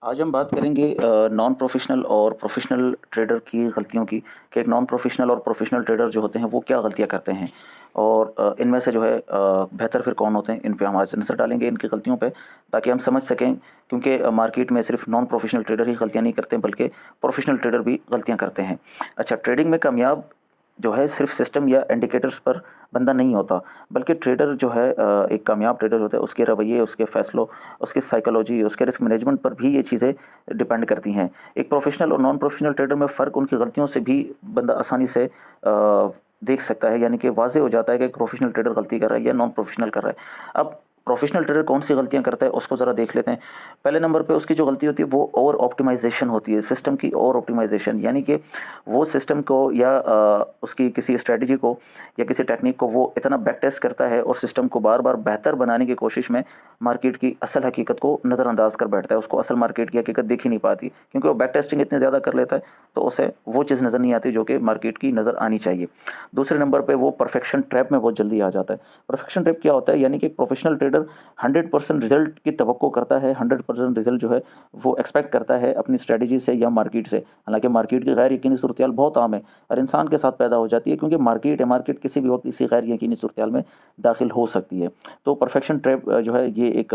آج ہم بات کریں گے نان پروفیشنل اور پروفیشنل ٹریڈر کی غلطیوں کی، کہ ایک نان پروفیشنل اور پروفیشنل ٹریڈر جو ہوتے ہیں وہ کیا غلطیاں کرتے ہیں، اور ان میں سے جو ہے بہتر پھر کون ہوتے ہیں، ان پہ ہم آج نظر ڈالیں گے ان کی غلطیوں پہ، تاکہ ہم سمجھ سکیں. کیونکہ مارکیٹ میں صرف نان پروفیشنل ٹریڈر ہی غلطیاں نہیں کرتے بلکہ پروفیشنل ٹریڈر بھی غلطیاں کرتے ہیں. اچھا، ٹریڈنگ میں کامیاب جو ہے صرف سسٹم یا انڈیکیٹرز پر بندہ نہیں ہوتا، بلکہ ٹریڈر جو ہے ایک کامیاب ٹریڈر ہوتا ہے اس کے رویے، اس کے فیصلوں، اس کی سائیکالوجی، اس کے رسک مینجمنٹ پر بھی یہ چیزیں ڈیپینڈ کرتی ہیں. ایک پروفیشنل اور نان پروفیشنل ٹریڈر میں فرق ان کی غلطیوں سے بھی بندہ آسانی سے دیکھ سکتا ہے، یعنی کہ واضح ہو جاتا ہے کہ ایک پروفیشنل ٹریڈر غلطی کر رہا ہے یا نان پروفیشنل کر رہا ہے. اب پروفیشنل ٹریڈر کون سی غلطیاں کرتا ہے اس کو ذرا دیکھ لیتے ہیں. پہلے نمبر پہ اس کی جو غلطی ہوتی ہے وہ اوور آپٹیمائزیشن ہوتی ہے، سسٹم کی اوور آپٹیمائزیشن، یعنی کہ وہ سسٹم کو یا اس کی کسی اسٹریٹجی کو یا کسی ٹیکنیک کو وہ اتنا بیک ٹیسٹ کرتا ہے اور سسٹم کو بار بار بہتر بنانے کی کوشش میں مارکیٹ کی اصل حقیقت کو نظر انداز کر بیٹھتا ہے. اس کو اصل مارکیٹ کی حقیقت دیکھ ہی نہیں پاتی، کیونکہ وہ بیک ٹیسٹنگ اتنے زیادہ کر لیتا ہے تو اسے وہ چیز نظر نہیں آتی جو کہ مارکیٹ کی نظر آنی چاہیے. دوسرے نمبر پہ وہ پرفیکشن ٹریپ میں بہت جلدی آ جاتا ہے. پرفیکشن ٹریپ کیا ہوتا ہے؟ یعنی کہ ایک پروفیشنل ٹریڈر 100% رزلٹ کی توقع کرتا ہے، 100% رزلٹ جو ہے وہ ایکسپیکٹ کرتا ہے اپنی اسٹریٹجی سے یا مارکیٹ سے. حالانکہ مارکیٹ کی غیر یقینی صورتحال بہت عام ہے اور انسان کے ساتھ پیدا ہو جاتی ہے، کیونکہ مارکیٹ کسی بھی وقت کسی غیر یقینی صورتحال میں داخل ہو سکتی ہے. تو پرفیکشن ٹریپ جو ہے یہ ایک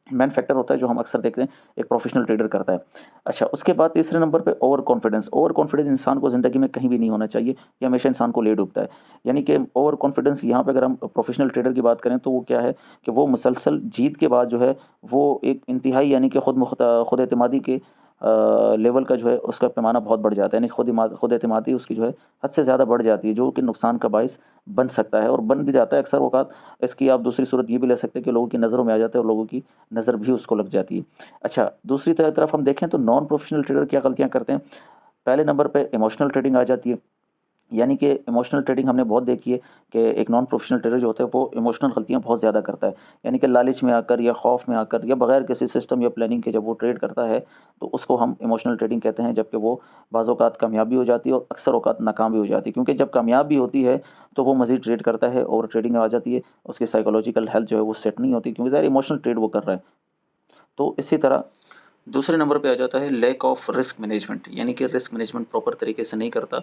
مین فیکٹر ہوتا ہے جو ہم اکثر دیکھتے ہیں ایک پروفیشنل ٹریڈر کرتا ہے. اچھا، اس کے بعد تیسرے نمبر پہ اوور کانفیڈنس. اوور کانفیڈنس انسان کو زندگی میں کہیں بھی نہیں ہونا چاہیے، یہ ہمیشہ انسان کو لے ڈوبتا ہے. یعنی کہ اوور کانفیڈنس یہاں پہ اگر ہم پروفیشنل ٹریڈر کی بات کریں تو وہ کیا ہے کہ وہ مسلسل جیت کے بعد جو ہے وہ ایک انتہائی، یعنی کہ خود اعتمادی کے لیول کا جو ہے اس کا پیمانہ بہت بڑھ جاتا ہے، یعنی خود اعتمادی اس کی جو ہے حد سے زیادہ بڑھ جاتی ہے، جو کہ نقصان کا باعث بن سکتا ہے اور بن بھی جاتا ہے اکثر اوقات. اس کی آپ دوسری صورت یہ بھی لے سکتے ہیں کہ لوگوں کی نظروں میں آ جاتا ہے اور لوگوں کی نظر بھی اس کو لگ جاتی ہے. اچھا، دوسری طرف ہم دیکھیں تو نان پروفیشنل ٹریڈر کیا غلطیاں کرتے ہیں. پہلے نمبر پہ ایموشنل ٹریڈنگ آ جاتی ہے. یعنی کہ ایموشنل ٹریڈنگ ہم نے بہت دیکھی ہے کہ ایک نان پروفیشنل ٹریڈر جو ہوتا ہے وہ ایموشنل غلطیاں بہت زیادہ کرتا ہے. یعنی کہ لالچ میں آ کر یا خوف میں آ کر یا بغیر کسی سسٹم یا پلاننگ کے جب وہ ٹریڈ کرتا ہے تو اس کو ہم ایموشنل ٹریڈنگ کہتے ہیں. جبکہ وہ بعض اوقات کامیاب بھی ہو جاتی ہے اور اکثر اوقات ناکام بھی ہو جاتی ہے، کیونکہ جب کامیاب بھی ہوتی ہے تو وہ مزید ٹریڈ کرتا ہے اور ٹریڈنگ آ جاتی ہے، اس کی سائیکولوجیکل ہیلتھ جو ہے وہ سیٹ نہیں ہوتی، کیونکہ ظاہر ایموشنل ٹریڈ وہ کر رہا ہے. تو اسی طرح دوسرے نمبر پہ آ جاتا ہے لیک آف رسک مینجمنٹ. یعنی کہ رسک مینجمنٹ پراپر طریقے سے نہیں کرتا.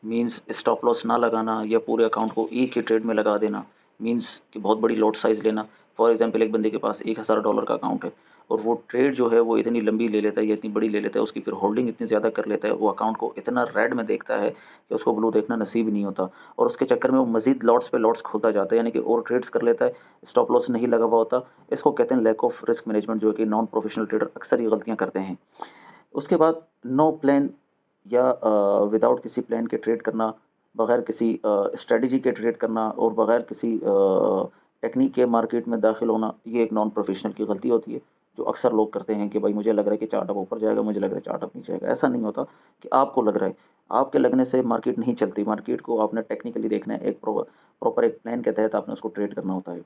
مینز اسٹاپ لاس نہ لگانا یا پورے اکاؤنٹ کو ایک ہی ٹریڈ میں لگا دینا. مینز کہ بہت بڑی لوٹ سائز لینا. فار ایگزامپل ایک بندے کے پاس $1000 کا اکاؤنٹ ہے اور وہ ٹریڈ جو ہے وہ اتنی لمبی لے لیتا ہے یا اتنی بڑی لے لیتا ہے، اس کی پھر ہولڈنگ اتنی زیادہ کر لیتا ہے، وہ اکاؤنٹ کو اتنا ریڈ میں دیکھتا ہے کہ اس کو بلو دیکھنا نصیب نہیں ہوتا، اور اس کے چکر میں وہ مزید لاٹس پہ لاٹس کھولتا جاتا ہے، یعنی کہ اور ٹریڈز کر لیتا ہے، اسٹاپ لاس نہیں لگا ہوا ہوتا. اس کو کہتے ہیں لیک آف رسک مینجمنٹ، جو کہ نان پروفیشنل ٹریڈر اکثر یہ غلطیاں کرتے ہیں. اس کے بعد نو پلان یا وداؤٹ کسی پلان کے ٹریڈ کرنا، بغیر کسی اسٹریٹجی کے ٹریڈ کرنا اور بغیر کسی ٹیکنیک کے مارکیٹ میں داخل ہونا، یہ ایک نان پروفیشنل کی غلطی ہوتی ہے جو اکثر لوگ کرتے ہیں. کہ بھائی مجھے لگ رہا ہے کہ چارٹ اب اوپر جائے گا، مجھے لگ رہا ہے چارٹ اب نیچے جائے گا. ایسا نہیں ہوتا کہ آپ کو لگ رہا ہے، آپ کے لگنے سے مارکیٹ نہیں چلتی. مارکیٹ کو آپ نے ٹیکنیکلی دیکھنا ہے، ایک پراپر ایک پلان کے تحت آپ نے اس کو ٹریڈ کرنا ہوتا ہے.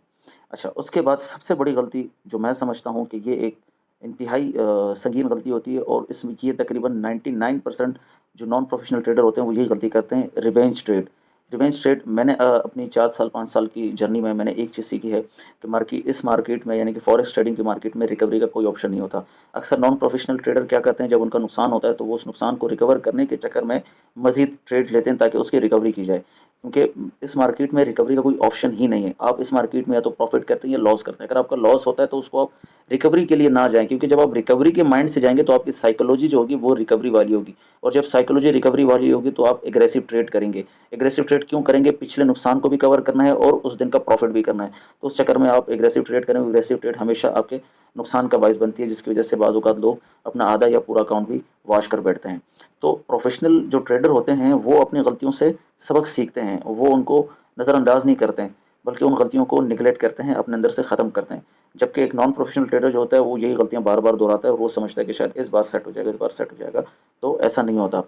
اچھا، اس کے بعد سب سے بڑی غلطی جو میں سمجھتا ہوں کہ یہ ایک انتہائی سنگین غلطی ہوتی ہے، اور اس میں یہ تقریباً 99% جو نان پروفیشنل ٹریڈر ہوتے ہیں وہ یہی غلطی کرتے ہیں: ریونج ٹریڈ. ریونج ٹریڈ میں نے اپنی 4 سال 5 سال کی جرنی میں نے ایک چیز سیکھی ہے کہ اس مارکیٹ میں، یعنی کہ فورکس ٹریڈنگ کی مارکیٹ میں ریکوری کا کوئی آپشن نہیں ہوتا. اکثر نان پروفیشنل ٹریڈر کیا کرتے ہیں، جب ان کا نقصان ہوتا ہے تو وہ اس نقصان کو ریکور کرنے کے چکر میں مزید ٹریڈ لیتے ہیں تاکہ اس کی ریکوری کی جائے. کیونکہ اس مارکیٹ میں ریکوری کا کوئی آپشن ہی نہیں ہے. آپ اس مارکیٹ میں یا تو پروفٹ کرتے ہیں یا لاس کرتے ہیں. اگر آپ کا لاس ہوتا ہے تو اس کو آپ ریکوری کے لیے نہ جائیں، کیونکہ جب آپ ریکوری کے مائنڈ سے جائیں گے تو آپ کی سائیکولوجی جو ہوگی وہ ریکوری والی ہوگی، اور جب سائیکولوجی ریکوری والی ہوگی تو آپ ایگریسو ٹریڈ کریں گے. ایگریسو ٹریڈ کیوں کریں گے؟ پچھلے نقصان کو بھی کور کرنا ہے اور اس دن کا پروفٹ بھی کرنا ہے. تو اس چکر میں آپ ایگریسو ٹریڈ کریں گے. ایگریسو ٹریڈ ہمیشہ آپ کے نقصان کا باعث بنتی ہے، جس کی وجہ سے بعض اوقات لوگ اپنا آدھا یا پورا اکاؤنٹ بھی واش کر بیٹھتے ہیں. تو پروفیشنل جو ٹریڈر ہوتے ہیں وہ اپنی غلطیوں سے سبق سیکھتے ہیں، وہ ان کو نظر انداز نہیں کرتے ہیں بلکہ ان غلطیوں کو نگلیکٹ کرتے ہیں، اپنے اندر سے ختم کرتے ہیں. جبکہ ایک نان پروفیشنل ٹریڈر جو ہوتا ہے وہ یہی غلطیاں بار بار دہراتا ہے اور وہ سمجھتا ہے کہ شاید اس بار سیٹ ہو جائے گا، اس بار سیٹ ہو جائے گا. تو ایسا نہیں ہوتا.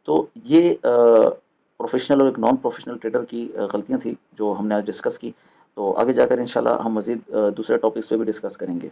تو یہ پروفیشنل اور ایک نان پروفیشنل ٹریڈر کی غلطیاں تھیں جو ہم نے آج ڈسکس کی. تو آگے جا کر انشاءاللہ ہم مزید دوسرے ٹاپکس پہ بھی ڈسکس کریں گے.